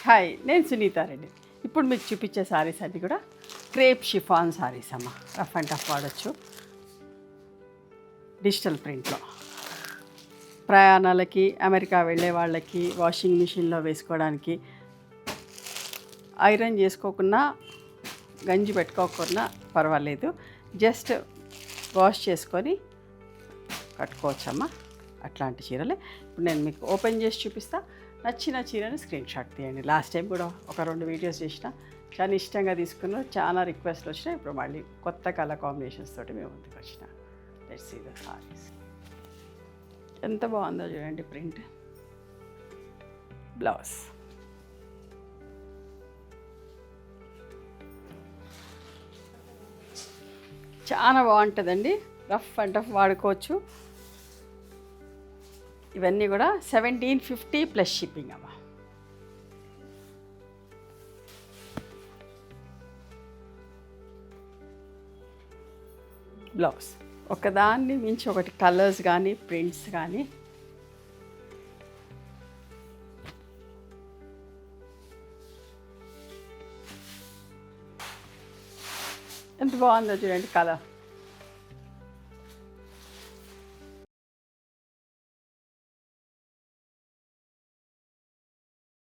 Hi, నేను సునీతారెడ్డి. ఇప్పుడు మీకు చూపించే సారీస్ అన్నీ కూడా క్రేప్ షిఫాన్ సారీస్ అమ్మ. రఫ్ అండ్ టఫ్ వాడచ్చు, డిజిటల్ ప్రింట్లో. ప్రయాణాలకి, అమెరికా వెళ్ళే వాళ్ళకి, వాషింగ్ మిషన్లో వేసుకోవడానికి, ఐరన్ చేసుకోకున్నా, గంజి పెట్టుకోకున్నా పర్వాలేదు, జస్ట్ వాష్ చేసుకొని కట్టుకోవచ్చమ్మా. అట్లాంటి చీరలే ఇప్పుడు నేను మీకు ఓపెన్ చేసి చూపిస్తా. నచ్చిన చీరని స్క్రీన్ షాట్ తీయండి. లాస్ట్ టైం కూడా ఒక 2 వీడియోస్ చేసిన, చాలా ఇష్టంగా తీసుకున్నారు, చాలా రిక్వెస్ట్లు వచ్చినాయి. ఇప్పుడు మళ్ళీ కొత్త కలర్ కాంబినేషన్స్ తోటి మేము ముందుకు వచ్చిన. Let's see the saris. ఎంత బాగుందో చూడండి ప్రింట్. బ్లౌజ్ చాలా బాగుంటుందండి, రఫ్ అండ్ టఫ్ వాడుకోవచ్చు. ఇవన్నీ కూడా 1750 ప్లస్ షిప్పింగ్ అమ్మ. బ్లౌజ్ ఒకదాన్ని మించి ఒకటి, కలర్స్ కానీ ప్రింట్స్ కానీ. ఎంత బాగుందో చూడండి కలర్.